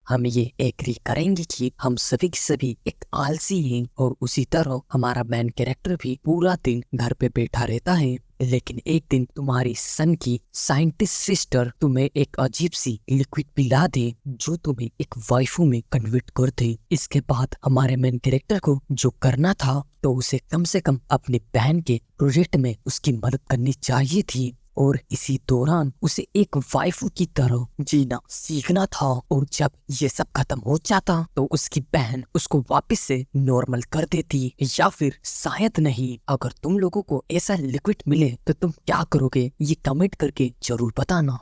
हम ये एग्री करेंगे कि हम सभी के सभी एक आलसी हैं और उसी तरह हमारा मेन कैरेक्टर भी पूरा दिन घर पे बैठा रहता है। लेकिन एक दिन तुम्हारी सन की साइंटिस्ट सिस्टर तुम्हें एक अजीब सी लिक्विड पिला दे जो तुम्हें एक वाइफू में कन्वर्ट कर दे। इसके बाद हमारे मेन कैरेक्टर को जो करना था तो उसे कम से कम अपनी बहन के प्रोजेक्ट में उसकी मदद करनी चाहिए थी और इसी दौरान उसे एक वाइफ की तरह जीना सीखना था। और जब ये सब खत्म हो जाता तो उसकी बहन उसको वापस से नॉर्मल कर देती या फिर शायद नहीं। अगर तुम लोगों को ऐसा लिक्विड मिले तो तुम क्या करोगे, ये कमेंट करके जरूर बताना।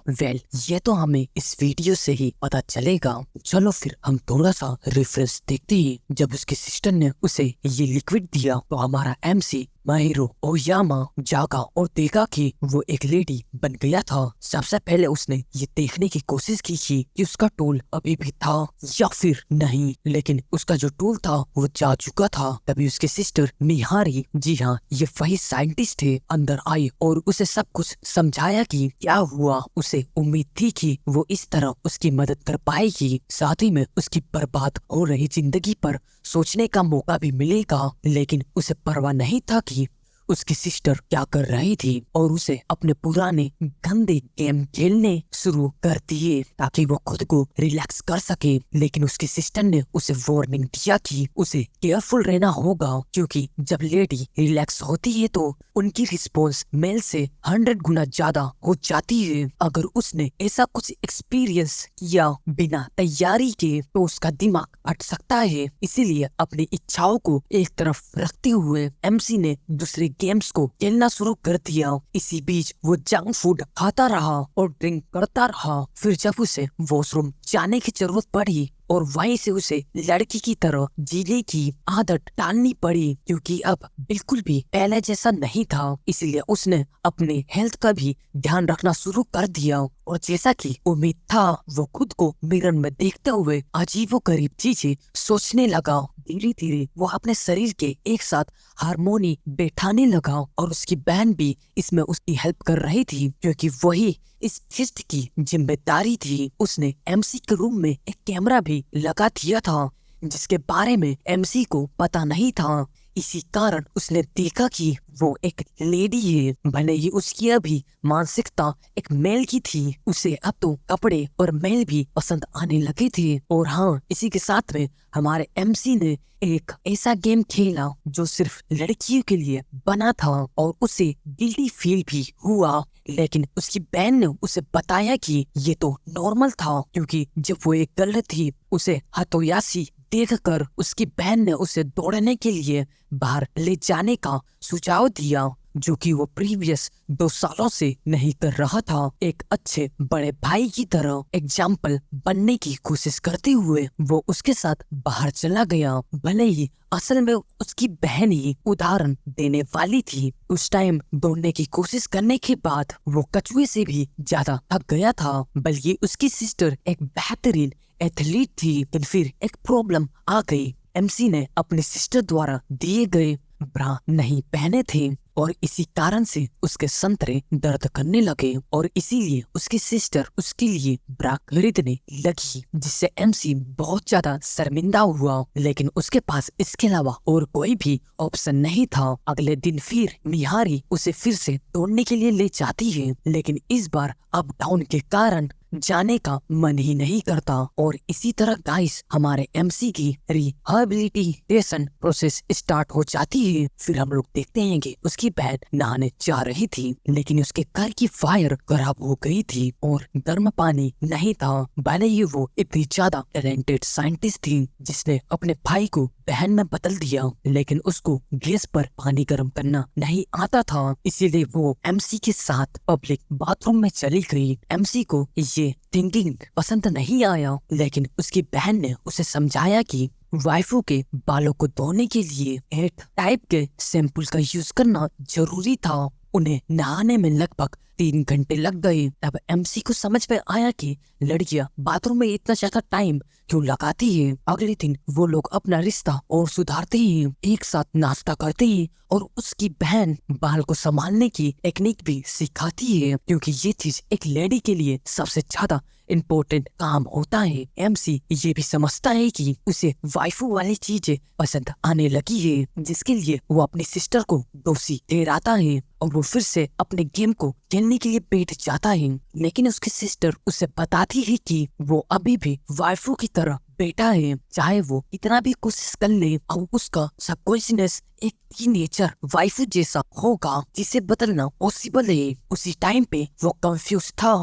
ये तो हमें इस वीडियो से ही पता चलेगा। चलो फिर हम थोड़ा सा रेफरेंस देखते हैं। जब उसकी सिस्टर ने उसे ये लिक्विड दिया तो हमारा MC माहिरो ओयामा जागा और देखा कि वो एक लेडी बन गया था। सबसे पहले उसने ये देखने की कोशिश की कि उसका टूल अभी भी था या फिर नहीं, लेकिन उसका जो टूल था वो जा चुका था। तभी उसके सिस्टर मिहारी, जी हाँ ये वही साइंटिस्ट थे, अंदर आई और उसे सब कुछ समझाया कि क्या हुआ। उसे उम्मीद थी कि वो इस तरह उसकी मदद कर पाएगी, साथ ही में उसकी बर्बाद हो रही जिंदगी पर सोचने का मौका भी मिलेगा। लेकिन उसे परवाह नहीं था कि उसकी सिस्टर क्या कर रही थी और उसे अपने पुराने गंदे गेम खेलने शुरू कर दिए ताकि वो खुद को रिलैक्स कर सके। लेकिन उसकी सिस्टर ने उसे वार्निंग दिया कि उसे केयरफुल रहना होगा क्योंकि जब लेडी रिलैक्स होती है तो उनकी रिस्पॉन्स मेल से 100 गुना ज्यादा हो जाती है। अगर उसने ऐसा कुछ एक्सपीरियंस किया बिना तैयारी के तो उसका दिमाग फट सकता है। इसीलिए अपनी इच्छाओं को एक तरफ रखते हुए MC ने दूसरे गेम्स को खेलना शुरू कर दिया। इसी बीच वो जंक फूड खाता रहा और ड्रिंक करता रहा। फिर जब उसे वॉशरूम जाने की जरूरत पड़ी और वहीं से उसे लड़की की तरह जीने की आदत डालनी पड़ी क्योंकि अब बिल्कुल भी पहले जैसा नहीं था। इसलिए उसने अपने हेल्थ का भी ध्यान रखना शुरू कर दिया और जैसा कि उम्मीद था वो खुद को मिरर में देखते हुए अजीबोगरीब चीजें सोचने लगा। धीरे धीरे वो अपने शरीर के एक साथ हारमोनी बैठाने लगा और उसकी बहन भी इसमें उसकी हेल्प कर रही थी क्योंकि वही इस फेस्ट की जिम्मेदारी थी। उसने MC के रूम में एक कैमरा भी लगा दिया था जिसके बारे में MC को पता नहीं था। इसी कारण उसने देखा कि वो एक लेडी है, भले ही उसकी अभी मानसिकता एक मेल की थी। उसे अब तो कपड़े और मेल भी पसंद आने लगे थे। और हाँ, इसी के साथ में हमारे MC ने एक ऐसा गेम खेला जो सिर्फ लड़कियों के लिए बना था और उसे गिल्टी फील भी हुआ। लेकिन उसकी बहन ने उसे बताया कि ये तो नॉर्मल था क्योंकि जब वो एक गर्ल थी उसे हतोयाशी देखकर उसकी बहन ने उसे दौड़ने के लिए बाहर ले जाने का सुझाव दिया जो कि वो प्रीवियस 2 सालों से नहीं कर रहा था। एक अच्छे बड़े भाई की तरह एग्जाम्पल बनने की कोशिश करते हुए वो उसके साथ बाहर चला गया। भले ही असल में उसकी बहन ही उदाहरण देने वाली थी। उस टाइम दौड़ने की कोशिश करने के बाद वो कछुए से भी ज्यादा थक गया था। बल्कि उसकी सिस्टर एक बेहतरीन एथलीट थी। लेकिन फिर एक प्रॉब्लम आ गई। MC ने अपनी सिस्टर द्वारा दिए गए ब्रा नहीं पहने थे और इसी कारण से उसके संतरे दर्द करने लगे और इसीलिए उसकी सिस्टर उसके लिए ब्रा खरीदने लगी जिससे MC बहुत ज्यादा शर्मिंदा हुआ। लेकिन उसके पास इसके अलावा और कोई भी ऑप्शन नहीं था। अगले दिन फिर मिहारी उसे फिर से दौड़ने के लिए ले जाती है लेकिन इस बार अप डाउन के कारण जाने का मन ही नहीं करता। और इसी तरह गाइस हमारे MC की रिहैबिलिटेशन प्रोसेस स्टार्ट हो जाती है। फिर हम लोग देखते हैं कि उसकी बहन नहाने जा रही थी लेकिन उसके घर की फायर खराब हो गई थी और गर्म पानी नहीं था। भले ही वो इतनी ज्यादा टैलेंटेड साइंटिस्ट थी जिसने अपने भाई को बहन में बदल दिया लेकिन उसको गैस पर पानी गर्म करना नहीं आता था। इसीलिए वो MC के साथ पब्लिक बाथरूम में चली गई। MC को ये थिंकिंग पसंद नहीं आया लेकिन उसकी बहन ने उसे समझाया कि वाइफू के बालों को धोने के लिए एक टाइप के शैम्पू का यूज करना जरूरी था। उन्हें नहाने में लगभग 3 घंटे लग गए। तब एमसी को समझ में आया कि लड़कियां बाथरूम में इतना ज्यादा टाइम क्यों लगाती है। अगले दिन वो लोग अपना रिश्ता और सुधारते हैं, एक साथ नाश्ता करते हैं और उसकी बहन बाल को संभालने की टेक्निक भी सिखाती है, क्योंकि ये चीज एक लेडी के लिए सबसे ज्यादा इम्पोर्टेंट काम होता है। एमसी ये भी समझता है कि उसे वाइफू वाली चीजें पसंद आने लगी है, जिसके लिए वो अपनी सिस्टर को दोषी ठहराता है और वो फिर से अपने गेम को खेलने के लिए बैठ जाता है। लेकिन उसकी सिस्टर उसे बताती है कि वो अभी भी वाइफू की तरह बेटा है, चाहे वो कितना भी कोशिश कर ले और उसका सबकॉन्शियस एक टीनेजर वाइफू जैसा होगा जिसे बदलना पॉसिबल है। उसी टाइम पे वो कंफ्यूज था,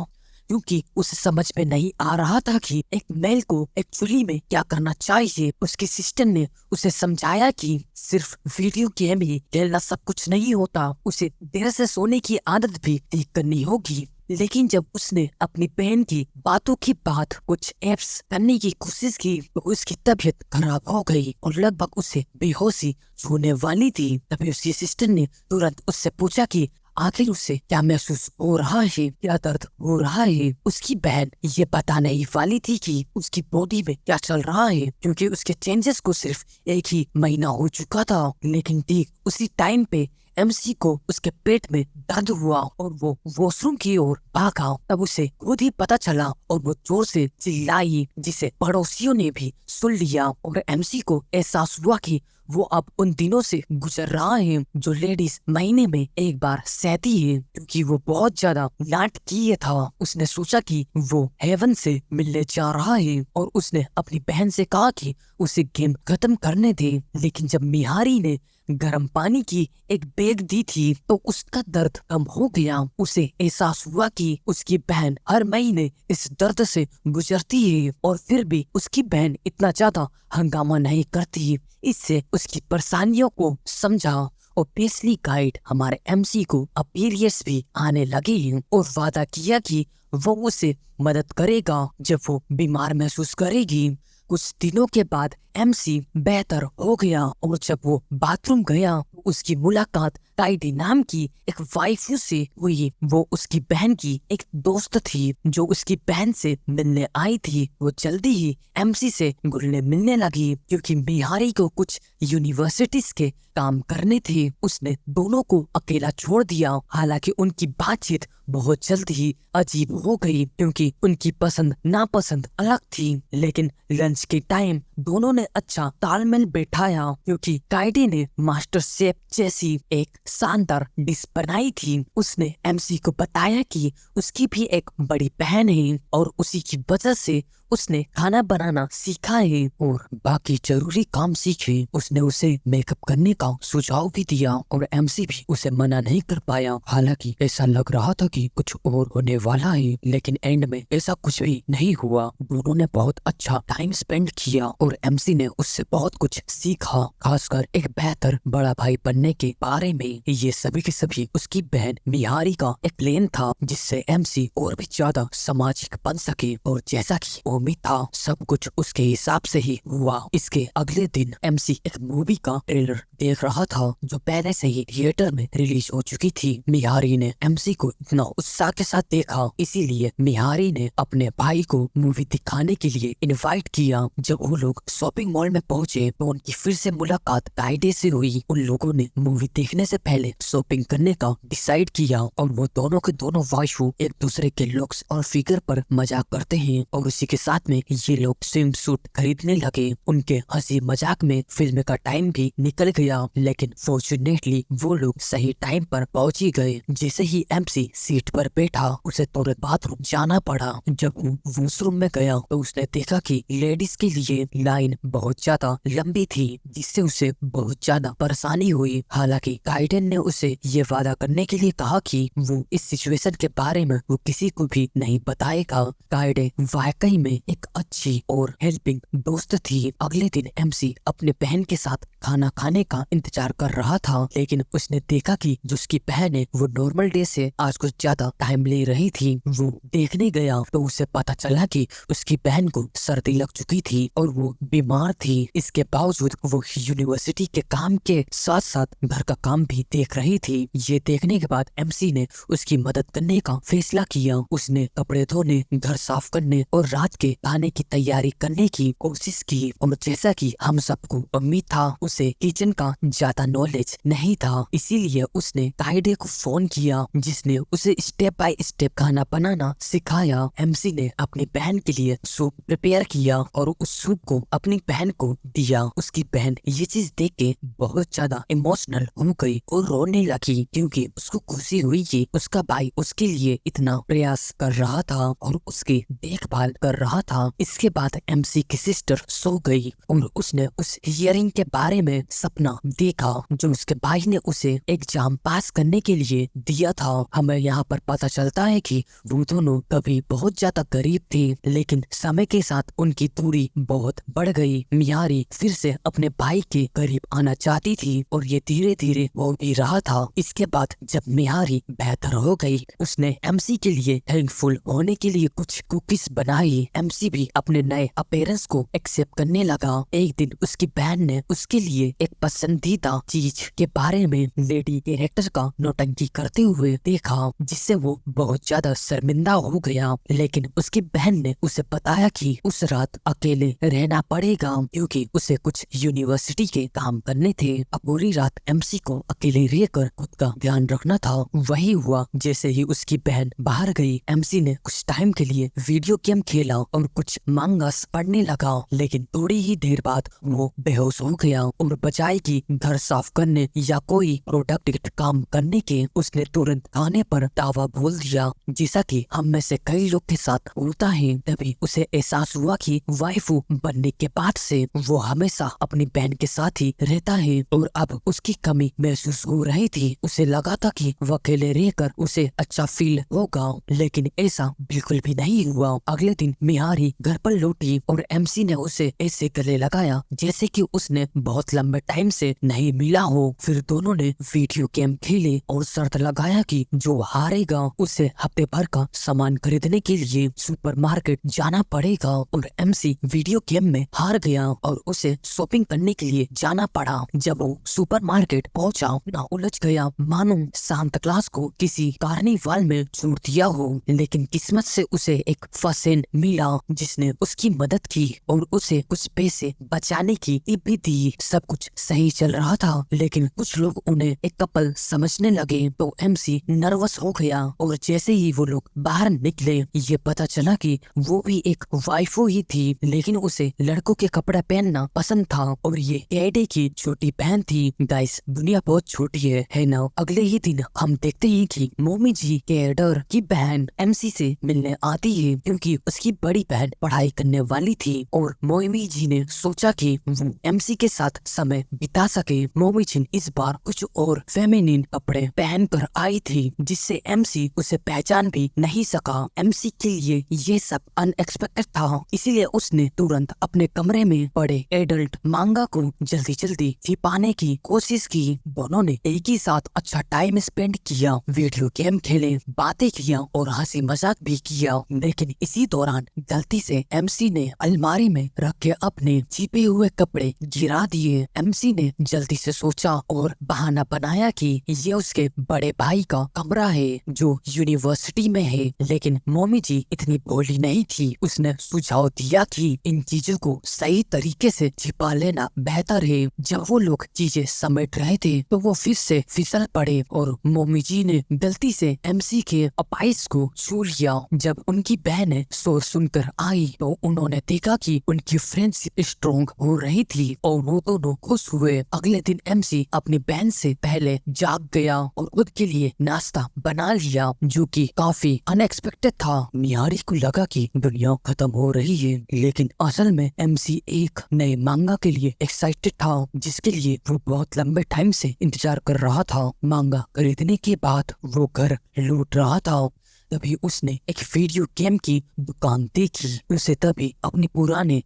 क्योंकि उसे समझ में नहीं आ रहा था कि एक मेल को एक्चुअली में क्या करना चाहिए। उसकी सिस्टर ने उसे समझाया कि सिर्फ वीडियो गेम ही खेलना सब कुछ नहीं होता, उसे देर से सोने की आदत भी ठीक करनी होगी। लेकिन जब उसने अपनी बहन की बातों की बात कुछ एप्स करने की कोशिश की तो उसकी तबीयत खराब हो गई और लगभग उसे बेहोशी छूने वाली थी। तभी उसकी सिस्टर ने तुरंत उससे पूछा कि आखिर उसे क्या महसूस हो रहा है, क्या दर्द हो रहा है। उसकी बहन ये बताने ही वाली थी कि उसकी बॉडी में क्या चल रहा है, क्योंकि उसके चेंजेस को सिर्फ एक ही महीना हो चुका था। लेकिन ठीक उसी टाइम पे एमसी को उसके पेट में दर्द हुआ और वो वॉशरूम की ओर भागा। तब उसे खुद ही पता चला और वो जोर से चिल्लाई, जिसे पड़ोसियों ने भी सुन लिया। और एमसी को एहसास हुआ कि वो अब उन दिनों से गुजर रहा है जो लेडीज महीने में एक बार सहती है, क्योंकि वो बहुत ज्यादा नाटकीय था। उसने सोचा कि वो हेवन से मिलने जा रहा है और उसने अपनी बहन से कहा कि उसे गेम खत्म करने दे। लेकिन जब मिहारी ने गर्म पानी की एक बैग दी थी तो उसका दर्द कम हो गया। उसे एहसास हुआ कि उसकी बहन हर महीने इस दर्द से गुजरती है और फिर भी उसकी बहन इतना ज्यादा हंगामा नहीं करती। इससे उसकी परेशानियों को समझा और पेस्ली गाइड हमारे एमसी को अब पीरियड्स भी आने लगे और वादा किया कि वो उसे मदद करेगा जब वो बीमार महसूस करेगी। कुछ दिनों के बाद एमसी बेहतर हो गया और जब वो बाथरूम गया उसकी मुलाकात टाइडी नाम की एक वाइफ से हुई। वो उसकी बहन की एक दोस्त थी जो उसकी बहन से मिलने आई थी। वो जल्दी ही एमसी से घुलने मिलने लगी, क्योंकि बिहारी को कुछ यूनिवर्सिटीज के काम करने थे। उसने दोनों को अकेला छोड़ दिया। हालांकि उनकी बातचीत बहुत जल्द ही अजीब हो गई, क्योंकि उनकी पसंद नापसंद अलग थी। लेकिन लंच के टाइम दोनों ने अच्छा तालमेल बैठाया, क्योंकि काइडी ने मास्टर शेफ जैसी एक शानदार डिश बनाई थी। उसने एमसी को बताया कि उसकी भी एक बड़ी बहन है और उसी की वजह से उसने खाना बनाना सीखा है और बाकी जरूरी काम सीखे। उसने उसे मेकअप करने का सुझाव भी दिया और एमसी भी उसे मना नहीं कर पाया। हालांकि ऐसा लग रहा था कि कुछ और होने वाला है, लेकिन एंड में ऐसा कुछ भी नहीं हुआ। दोनों ने बहुत अच्छा टाइम स्पेंड किया और एमसी ने उससे बहुत कुछ सीखा, खासकर एक बेहतर बड़ा भाई बनने के बारे में। ये सभी के सभी उसकी बहन मिहारी का एक प्लान था, जिससे एमसी और भी ज्यादा सामाजिक बन सके। और जैसा कि उम्मीद था सब कुछ उसके हिसाब से ही हुआ। इसके अगले दिन एमसी एक मूवी का ट्रेलर देख रहा था जो पहले से ही थिएटर में रिलीज हो चुकी थी। मिहारी ने एमसी को इतना उत्साह के साथ देखा, इसीलिए मिहारी ने अपने भाई को मूवी दिखाने के लिए इनवाइट किया। जब वो लोग शॉपिंग मॉल में पहुंचे तो उनकी फिर से मुलाकात काइडे से हुई। उन लोगों ने मूवी देखने से पहले शॉपिंग करने का डिसाइड किया और वो दोनों के दोनों वाइफू एक दूसरे के लुक्स और फिगर पर मजाक करते हैं और उसी के साथ में ये लोग स्विम सूट खरीदने लगे। उनके हंसी मजाक में फिल्म का टाइम भी निकल गया, लेकिन फॉर्चुनेटली वो लोग सही टाइम पर पहुंच ही गए। जैसे ही एमसी सीट पर बैठा उसे तुरंत बाथरूम जाना पड़ा। जब वो वॉशरूम में गया तो उसने देखा कि लेडीज के लिए लाइन बहुत ज्यादा लंबी थी, जिससे उसे बहुत ज्यादा परेशानी हुई। हालांकि गाइडन ने उसे ये वादा करने के लिए कहा कि वो इस सिचुएशन के बारे में वो किसी को भी नहीं बताएगा। गाइडन वाकई में एक अच्छी और हेल्पिंग दोस्त थी। अगले दिन एमसी अपने बहन के साथ खाना खाने का इंतजार कर रहा था, लेकिन उसने देखा कि जो उसकी बहन है वो नॉर्मल डे से आज कुछ ज्यादा टाइम ले रही थी। वो देखने गया तो उसे पता चला कि उसकी बहन को सर्दी लग चुकी थी और वो बीमार थी। इसके बावजूद वो यूनिवर्सिटी के काम के साथ साथ घर का काम भी देख रही थी। ये देखने के बाद एमसी ने उसकी मदद करने का फैसला किया। उसने कपड़े धोने, घर साफ करने और रात के खाने की तैयारी करने की कोशिश की। और जैसा कि हम सबको उम्मीद था, उसे किचन का ज्यादा नॉलेज नहीं था, इसीलिए उसने काइडे को फोन किया जिसने उसे स्टेप बाय स्टेप खाना बनाना सिखाया। एमसी ने अपनी बहन के लिए सूप प्रिपेयर किया और उस सूप को अपनी बहन को दिया। उसकी बहन ये चीज देख के बहुत ज्यादा इमोशनल हो गई और रोने लगी, क्योंकि उसको खुशी हुई कि उसका भाई उसके लिए इतना प्रयास कर रहा था और उसकी देखभाल कर रहा था। इसके बाद एमसी की सिस्टर सो गई और उसने उस हियरिंग के बारे में सपना देखा जो उसके भाई ने उसे एग्जाम पास करने के लिए दिया था। हमें यहाँ पर पता चलता है कि वो दोनों कभी बहुत ज्यादा गरीब थे, लेकिन समय के साथ उनकी दूरी बहुत बढ़ गई। मियारी फिर से अपने भाई के करीब आना चाहती थी और ये धीरे धीरे हो भी रहा था। इसके बाद जब मियारी बेहतर हो गई, उसने एमसी के लिए थैंकफुल होने के लिए कुछ कुकीज बनाई। एमसी भी अपने नए अपीयरेंस को एक्सेप्ट करने लगा। एक दिन उसकी बहन ने उसके लिए एक पसंदीदा चीज के बारे में लेडी कैरेक्टर का नौटंकी करते हुए देखा, जिससे वो बहुत ज्यादा शर्मिंदा हो गया। लेकिन उसकी बहन ने उसे बताया कि उस रात अकेले रहना पड़ेगा क्योंकि उसे कुछ यूनिवर्सिटी के काम करने थे। अब पूरी रात एमसी को अकेले रहकर खुद का ध्यान रखना था। वही हुआ जैसे ही उसकी बहन बाहर गई, एमसी ने कुछ टाइम के लिए वीडियो गेम खेला और कुछ मांगास पढ़ने लगा, लेकिन थोड़ी ही देर बाद वो बेहोश हो गया और बजाय कि घर साफ करने या कोई प्रोडक्टिव काम करने के, उसने तुरंत खाने पर दावा बोल दिया। जैसा कि हम में से कई लोग के साथ होता है, तभी उसे एहसास हुआ कि वाइफू बनने के बाद से वो हमेशा अपनी बहन के साथ ही रहता है और अब उसकी कमी महसूस हो रही थी। उसे लगा था कि वो अकेले रहकर उसे अच्छा फील होगा, लेकिन ऐसा बिल्कुल भी नहीं हुआ। अगले दिन मिहारी घर पर लौटी और एमसी ने उसे ऐसे गले लगाया जैसे कि उसने बहुत लंबे टाइम से नहीं मिला हो। फिर दोनों ने वीडियो गेम खेले और शर्त लगाया कि जो हारेगा उसे हफ्ते भर का सामान खरीदने के लिए सुपरमार्केट जाना पड़ेगा। और एमसी वीडियो गेम में हार गया और उसे शॉपिंग करने के लिए जाना पड़ा। जब वो सुपरमार्केट पहुंचा, ना उलझ गया मानो सांता क्लॉज को किसी कार्निवाल में छोड़ दिया हो। लेकिन किस्मत से उसे एक फसेन मिला जिसने उसकी मदद की और उसे कुछ पैसे बचाने की टिप भी दी। सब कुछ सही चल रहा था, लेकिन कुछ लोग उन्हें एक कपल समझने लगे तो एमसी नर्वस हो गया। और जैसे ही वो लोग बाहर निकले, ये पता चला कि वो भी एक वाइफो ही थी, लेकिन उसे लड़कों के कपड़े पहनना पसंद था और ये एडे की छोटी बहन थी। गाइस, दुनिया बहुत छोटी है ना। अगले ही दिन हम देखते हैं कि मोमी जी के एडर की बहन एमसी से मिलने आती है क्योंकि उसकी बड़ी बहन पढ़ाई करने वाली थी और मोमी जी ने सोचा कि वो एमसी के साथ समय बिता सके। मोमी जी इस बार कुछ और फेमिनिन कपड़े पहन कर आई थी जिससे एमसी उसे पहचान भी नहीं सका। एमसी के लिए ये सब अनएक्सपेक्टेड था, इसीलिए उसने तुरंत अपने कमरे में पड़े एडल्ट मांगा को जल्दी जल्दी छिपाने की कोशिश की। दोनों ने एक ही साथ अच्छा टाइम स्पेंड किया, वीडियो गेम खेले, बातें किया और हंसी मजाक भी किया। लेकिन इसी दौरान गलती से एमसी ने अलमारी में रख के अपने छिपे हुए कपड़े गिरा दिए। एमसी ने जल्दी से सोचा और बहाना बनाया कि ये उसके बड़े भाई का कमरा है जो यूनिवर्सिटी में है, लेकिन मोमी जी इतनी भोली नहीं थी। उसने सुझाव दिया कि इन चीजों को सही तरीके से छिपा लेना बेहतर है। जब वो लोग चीजें समेट रहे थे तो वो फिर से फिसल पड़े और मोमी जी ने गलती से एमसी के अपाइस को छू लिया। जब उनकी बहन शोर सुनकर आई तो उन्होंने देखा कि उनकी फ्रेंडशिप स्ट्रॉन्ग हो रही थी और वो दोनों खुश हुए। अगले दिन एमसी अपनी बहन से पहले जाग गया और खुद के लिए नाश्ता बना लिया जो कि काफी अनएक्सपेक्टेड था। मियारी को लगा कि दुनिया खत्म हो रही है, लेकिन असल में एमसी एक नए मांगा के लिए एक्साइटेड था जिसके लिए वो बहुत लंबे टाइम से इंतजार कर रहा था। मांगा खरीदने के बाद वो घर लौट रहा था तभी उसने एक वीडियो गेम की दुकान देखी। उसे तभी अपनी पुराने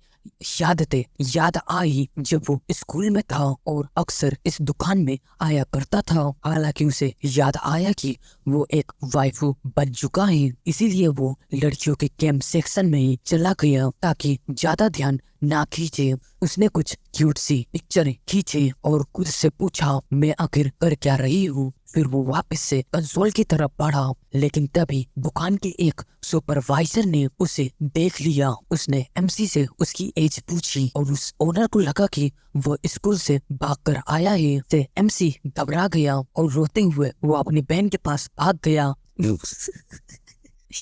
यादें याद आई जब वो स्कूल में था और अक्सर इस दुकान में आया करता था। हालांकि उसे याद आया कि वो एक वाइफू बन चुका है, इसीलिए वो लड़कियों के गेम सेक्शन में ही चला गया ताकि ज्यादा ध्यान ना खींचे। उसने कुछ क्यूट सी पिक्चरें खींचे और खुद से पूछा, मैं आखिर कर क्या रही हूँ। फिर वो वापस से कंसोल की तरफ बढ़ा, लेकिन तभी दुकान के एक सुपरवाइजर ने उसे देख लिया। उसने एमसी से उसकी एज पूछी और उस ओनर को लगा कि वो स्कूल से भागकर आया है। से एमसी घबरा गया और रोते हुए वो अपनी बहन के पास भाग गया।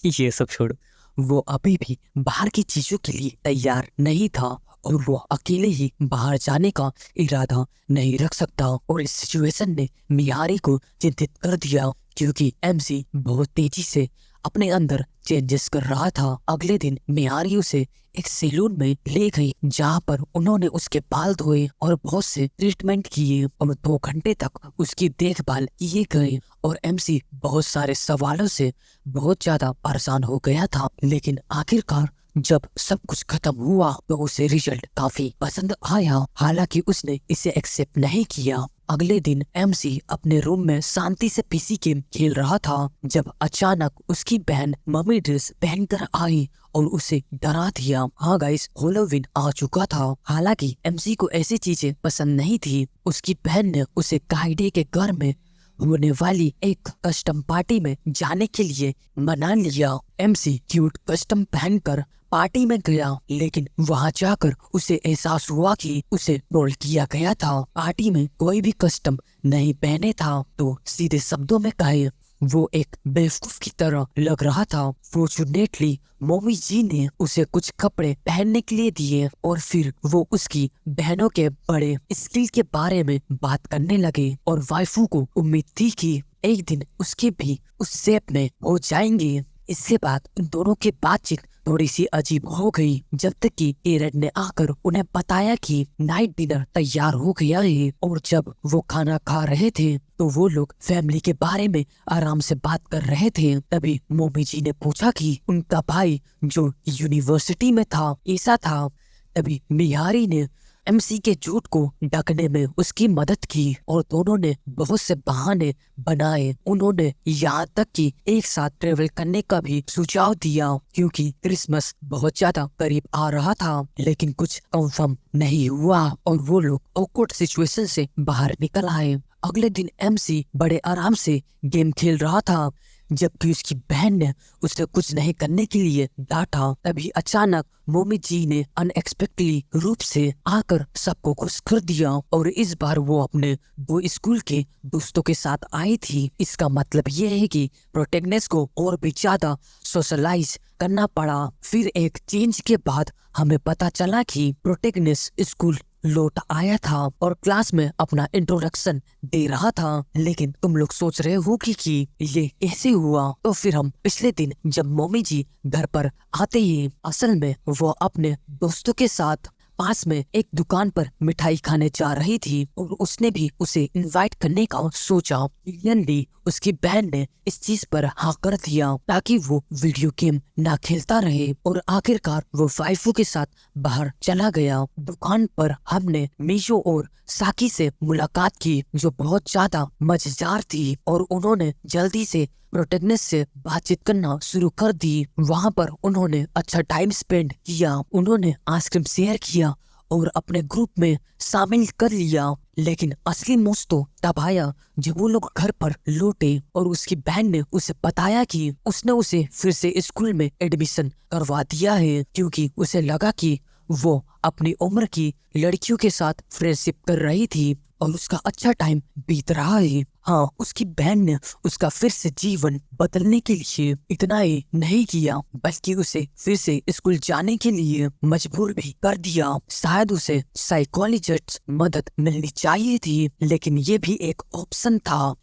ये सब छोड़ो, वो अभी भी बाहर की चीजों के लिए तैयार नहीं था और वो अकेले ही बाहर जाने का इरादा नहीं रख सकता। और इस सिचुएशन ने मियारी को चिंतित कर दिया क्योंकि एमसी बहुत तेजी से अपने अंदर चेंजेस कर रहा था। अगले दिन मियारी उसे एक सैलून में ले गई जहाँ पर उन्होंने उसके बाल धोए और बहुत से ट्रीटमेंट किए और 2 घंटे तक उसकी देखभाल किए गए। और एमसी बहुत सारे सवालों से बहुत ज्यादा परेशान हो गया था, लेकिन आखिरकार जब सब कुछ खत्म हुआ तो उसे रिजल्ट काफी पसंद आया। हालांकि उसने इसे एक्सेप्ट नहीं किया। अगले दिन एमसी अपने रूम में शांति से पीसी गेम खेल रहा था जब अचानक उसकी बहन मम्मी ड्रेस पहनकर आई और उसे डरा दिया। हाँ गाइस, हैलोवीन आ चुका था। हालांकि एमसी को ऐसी चीजें पसंद नहीं थी। उसकी बहन ने उसे काइडे के घर में होने वाली एक कस्टम पार्टी में जाने के लिए मना लिया। एमसी क्यूट कस्टम पहनकर पार्टी में गया, लेकिन वहां जाकर उसे एहसास हुआ कि उसे ट्रोल किया गया था। पार्टी में कोई भी कस्टम नहीं पहने था, तो सीधे शब्दों में कहे वो एक बेवकूफ की तरह लग रहा था। फॉर्चुनेटली मम्मी जी ने उसे कुछ कपड़े पहनने के लिए दिए और फिर वो उसकी बहनों के बड़े स्किल के बारे में बात करने लगे। और वाइफू को उम्मीद थी कि एक दिन उसके भी उस शेप में हो जाएंगे। इसके बाद उन दोनों की बातचीत थोड़ी सी अजीब हो गई जब तक कि एरन ने आकर उन्हें बताया कि नाइट डिनर तैयार हो गया है। और जब वो खाना खा रहे थे तो वो लोग फैमिली के बारे में आराम से बात कर रहे थे। तभी मोमी जी ने पूछा कि उनका भाई जो यूनिवर्सिटी में था ऐसा था। तभी मियारी ने एमसी के झूठ को ढकने में उसकी मदद की और दोनों ने बहुत से बहाने बनाए। उन्होंने यहाँ तक कि एक साथ ट्रेवल करने का भी सुझाव दिया क्योंकि क्रिसमस बहुत ज्यादा करीब आ रहा था, लेकिन कुछ कंफर्म नहीं हुआ और वो लोग ऑकवर्ड सिचुएशन से बाहर निकल आए। अगले दिन एमसी बड़े आराम से गेम खेल रहा था जबकि उसकी बहन ने उसे कुछ नहीं करने के लिए डांटा। तभी अचानक मोमी जी ने अनएक्सपेक्टेडली रूप से आकर सबको खुश कर दिया और इस बार वो अपने 2 स्कूल के दोस्तों के साथ आई थी। इसका मतलब ये है कि प्रोटेगनेस को और भी ज्यादा सोशलाइज करना पड़ा। फिर एक चेंज के बाद हमें पता चला कि प्रोटेगनेस स्कूल लौट आया था और क्लास में अपना इंट्रोडक्शन दे रहा था। लेकिन तुम लोग सोच रहे हो कि ये ऐसे हुआ, तो फिर हम पिछले दिन जब मम्मी जी घर पर आते ही असल में वो अपने दोस्तों के साथ पास में एक दुकान पर मिठाई खाने जा रही थी और उसने भी उसे इनवाइट करने का सोचा। क्लियरली उसकी बहन ने इस चीज पर हाँ कर दिया ताकि वो वीडियो गेम ना खेलता रहे और आखिरकार वो वाइफू के साथ बाहर चला गया। दुकान पर हमने मीशो और साकी से मुलाकात की जो बहुत ज्यादा मजेदार थी और उन्होंने जल्दी से प्रोटेगनेस से बातचीत करना शुरू कर दी। वहाँ पर उन्होंने अच्छा टाइम स्पेंड किया, उन्होंने आइसक्रीम शेयर किया और अपने ग्रुप में शामिल कर लिया। लेकिन असली मौज तो तब आया जब वो लोग घर पर लौटे और उसकी बहन ने उसे बताया कि उसने उसे फिर से स्कूल में एडमिशन करवा दिया है क्योंकि उसे लगा कि वो अपनी उम्र की लड़कियों के साथ फ्रेंडशिप कर रही थी और उसका अच्छा टाइम बीत रहा है। हाँ, उसकी बहन ने उसका फिर से जीवन बदलने के लिए इतना ही नहीं किया बल्कि उसे फिर से स्कूल जाने के लिए मजबूर भी कर दिया। शायद उसे साइकोलॉजिस्ट मदद मिलनी चाहिए थी, लेकिन ये भी एक ऑप्शन था।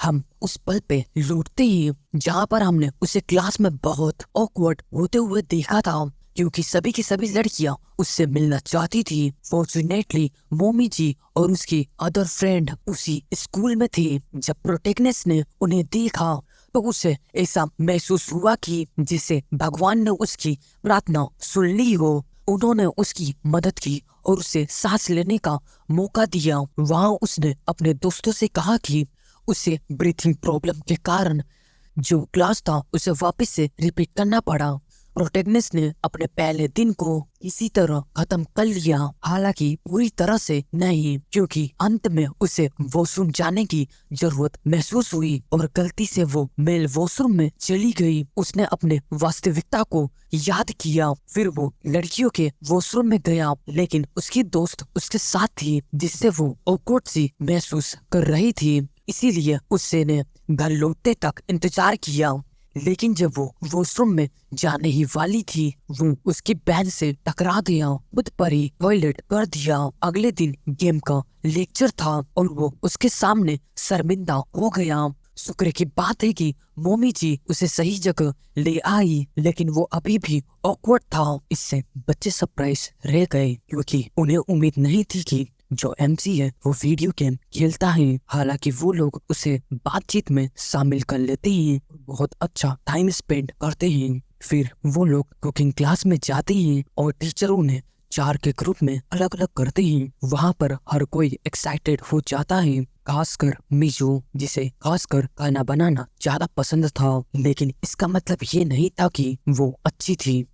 हम उस पल पे लौटते ही जहाँ पर हमने उसे क्लास में बहुत ऑकवर्ड होते हुए देखा था क्योंकि सभी की सभी लड़कियां उससे मिलना चाहती थी। फॉर्चुनेटली मोमी जी और उसकी अदर फ्रेंड उसी स्कूल में थे। जब प्रोटेगनेस ने उन्हें देखा तो उसे ऐसा महसूस हुआ कि जैसे भगवान ने उसकी प्रार्थना सुन ली हो। उन्होंने उसकी मदद की और उसे सांस लेने का मौका दिया। वहाँ उसने अपने दोस्तों से कहा कि उसे ब्रीथिंग प्रॉब्लम के कारण जो क्लास था उसे वापस से रिपीट करना पड़ा। प्रोटैगनिस्ट ने अपने पहले दिन को इसी तरह खत्म कर लिया, हालांकि पूरी तरह से नहीं, क्योंकि अंत में उसे वॉशरूम जाने की जरूरत महसूस हुई और गलती से वो मेल वॉशरूम में चली गई। उसने अपने वास्तविकता को याद किया, फिर वो लड़कियों के वॉशरूम में गया, लेकिन उसकी दोस्त उसके साथ थी जिससे वो ऑकवर्ड सी महसूस कर रही थी। इसीलिए उससे ने घर लौटते तक इंतजार किया, लेकिन जब वो वॉशरूम में जाने ही वाली थी वो उसकी बहन से टकरा गया। खुद पर ही टॉयलेट कर दिया। अगले दिन गेम का लेक्चर था और वो उसके सामने शर्मिंदा हो गया। शुक्र की बात है कि मोमी जी उसे सही जगह ले आई, लेकिन वो अभी भी ऑकवर्ड था। इससे बच्चे सरप्राइज रह गए क्योंकि उन्हें उम्मीद नहीं थी कि जो एमसी है वो वीडियो गेम खेलता है। हालांकि वो लोग उसे बातचीत में शामिल कर लेते हैं, बहुत अच्छा टाइम स्पेंड करते हैं। फिर वो लोग कुकिंग क्लास में जाते हैं और टीचर उन्हें 4 के ग्रुप में अलग अलग करते हैं। वहाँ पर हर कोई एक्साइटेड हो जाता है, खासकर मिजू, जिसे खासकर खाना बनाना ज्यादा पसंद था। लेकिन इसका मतलब ये नहीं था कि वो अच्छी थी।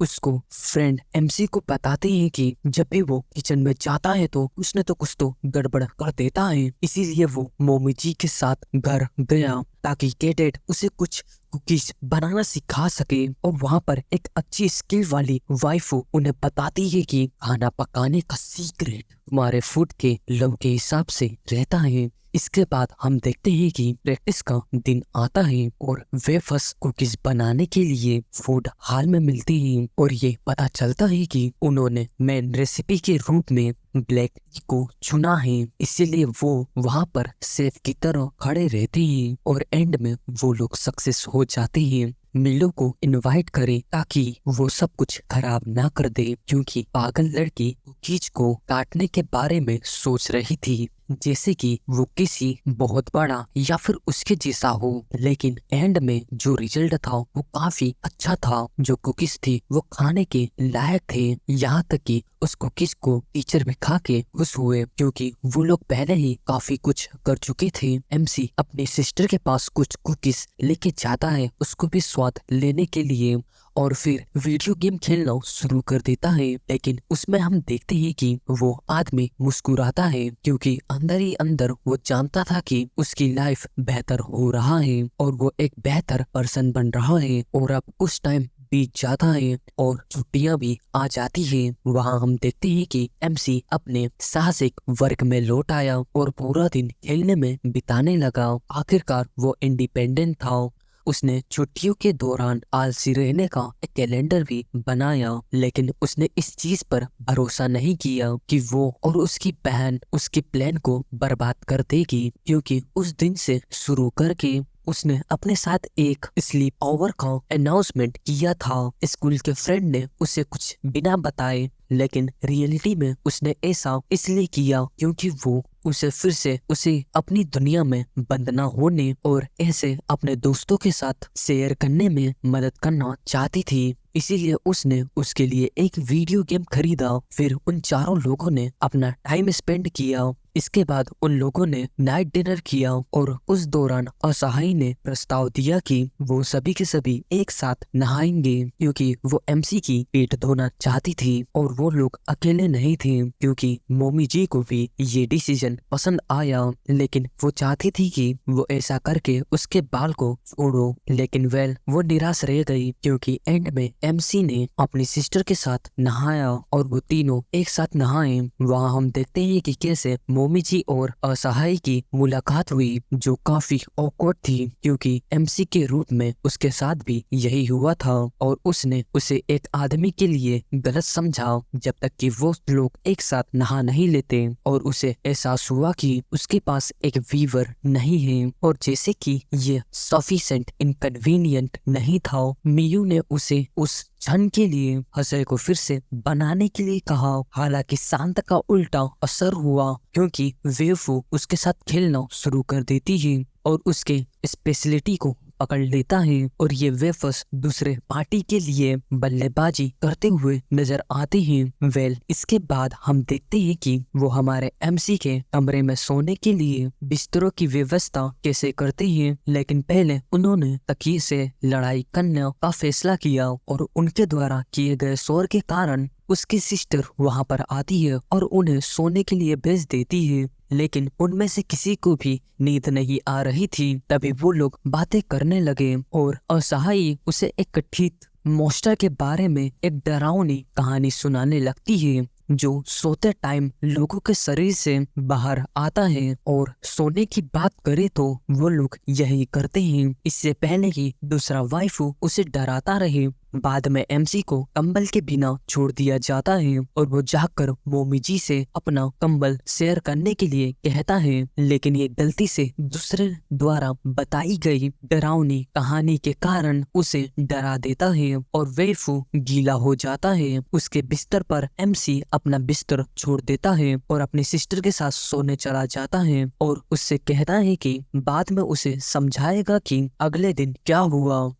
उसको फ्रेंड एमसी को बताते हैं कि जब भी वो किचन में जाता है तो उसने तो कुछ तो गड़बड़ कर देता है। इसीलिए वो मोमी जी के साथ घर गया ताकि कैडेट उसे कुछ कुकीज बनाना सिखा सके। और वहाँ पर एक अच्छी स्किल वाली वाइफ उन्हें बताती है कि खाना पकाने का सीक्रेट तुम्हारे फूड के लव के हिसाब से रहता है। इसके बाद हम देखते हैं कि प्रैक्टिस का दिन आता है और वेफर्स कुकीज बनाने के लिए फूड हॉल में मिलती हैं और ये पता चलता है कि उन्होंने मेन रेसिपी के रूप में ब्लैक टी को चुना है। इसीलिए वो वहाँ पर सेफ की तरह खड़े रहते हैं और एंड में वो लोग सक्सेस हो जाते हैं। मिलो को इनवाइट करें ताकि वो सब कुछ खराब ना कर दे, क्योंकि पागल लड़की कुकीज को काटने के बारे में सोच रही थी जैसे कि वो किसी बहुत बड़ा या फिर उसके जैसा हो। लेकिन एंड में जो रिजल्ट था वो काफी अच्छा था। जो कुकीज थी वो खाने के लायक थे, यहाँ तक कि उस कुकीज को टीचर भी खा के खुश हुए, क्योंकि वो लोग पहले ही काफी कुछ कर चुके थे। एमसी अपनी सिस्टर के पास कुछ कुकीज लेके जाता है उसको भी स्वाद लेने के लिए और फिर वीडियो गेम खेलना शुरू कर देता है। लेकिन उसमें हम देखते हैं कि वो आदमी मुस्कुराता है, क्योंकि अंदर ही अंदर वो जानता था कि उसकी लाइफ बेहतर हो रहा है और वो एक बेहतर पर्सन बन रहा है। और अब कुछ टाइम बीत जाता है और छुट्टियां भी आ जाती है। वहाँ हम देखते हैं कि एमसी अपने साहसिक वर्क में लौट आया और पूरा दिन खेलने में बिताने लगा। आखिरकार वो इंडिपेंडेंट था। उसने छुट्टियों के दौरान आलसी रहने का एक कैलेंडर भी बनाया, लेकिन उसने इस चीज पर भरोसा नहीं किया कि वो और उसकी बहन उसके प्लान को बर्बाद कर देगी, क्योंकि उस दिन से शुरू करके उसने अपने साथ एक स्लीप ओवर का अनाउंसमेंट किया था। स्कूल के फ्रेंड ने उसे कुछ बिना बताए, लेकिन रियलिटी में उसने ऐसा इसलिए किया क्योंकि वो उसे फिर से उसे अपनी दुनिया में बंद न होने और ऐसे अपने दोस्तों के साथ शेयर करने में मदद करना चाहती थी। इसीलिए उसने उसके लिए एक वीडियो गेम खरीदा। फिर उन चारों लोगों ने अपना टाइम स्पेंड किया। इसके बाद उन लोगों ने नाइट डिनर किया और उस दौरान असहाय ने प्रस्ताव दिया कि वो सभी के सभी एक साथ नहाएंगे, क्योंकि वो एमसी की पेट धोना चाहती थी और वो लोग अकेले नहीं थे, क्योंकि मोमी जी को भी ये डिसीजन पसंद आया। लेकिन वो चाहती थी कि वो ऐसा करके उसके बाल को छोड़ो, लेकिन वो निराश रह गई, क्योंकि एंड में एमसी ने अपनी सिस्टर के साथ नहाया और वो तीनों एक साथ नहाए। वहाँ हम देखते हैं कि कैसे मोमी जी और असहाय की मुलाकात हुई, जो काफी ऑकवर्ड थी, क्योंकि एमसी के रूप में उसके साथ भी यही हुआ था और उसने उसे एक आदमी के लिए गलत समझा जब तक कि वो लोग एक साथ नहा नहीं लेते और उसे एहसास हुआ कि उसके पास एक वीवर नहीं है। और जैसे कि ये सफिशिएंट इनकन्वीनियंट नहीं था, मियू ने उसे उस क्षण के लिए हृदय को फिर से बनाने के लिए कहा। हालांकि शांत का उल्टा असर हुआ, क्योंकि वेफू उसके साथ खेलना शुरू कर देती है और उसके स्पेशलिटी को पकड़ लेता है और ये वेफर्स दूसरे पार्टी के लिए बल्लेबाजी करते हुए नजर आते हैं। इसके बाद हम देखते हैं कि वो हमारे एमसी के कमरे में सोने के लिए बिस्तरों की व्यवस्था कैसे करते हैं, लेकिन पहले उन्होंने तकिए से लड़ाई करने का फैसला किया और उनके द्वारा किए गए शोर के कारण उसकी सिस्टर वहां पर आती है और उन्हें सोने के लिए भेज देती है, लेकिन उनमें से किसी को भी नींद नहीं आ रही थी। तभी वो लोग बातें करने लगे और असहाय उसे एक कथित मॉन्स्टर के बारे में एक डरावनी कहानी सुनाने लगती है जो सोते टाइम लोगों के शरीर से बाहर आता है। और सोने की बात करें तो वो लोग यही करते हैं, इससे पहले कि दूसरा वाइफू उसे डराता रहे। बाद में एमसी को कंबल के बिना छोड़ दिया जाता है और वो जाकर मोमी जी से अपना कंबल शेयर करने के लिए कहता है, लेकिन ये गलती से दूसरे द्वारा बताई गई डरावनी कहानी के कारण उसे डरा देता है और वेफू गीला हो जाता है। उसके बिस्तर पर एमसी अपना बिस्तर छोड़ देता है और अपनी सिस्टर के साथ सोने चला जाता है और उससे कहता है कि बाद में उसे समझाएगा कि अगले दिन क्या हुआ।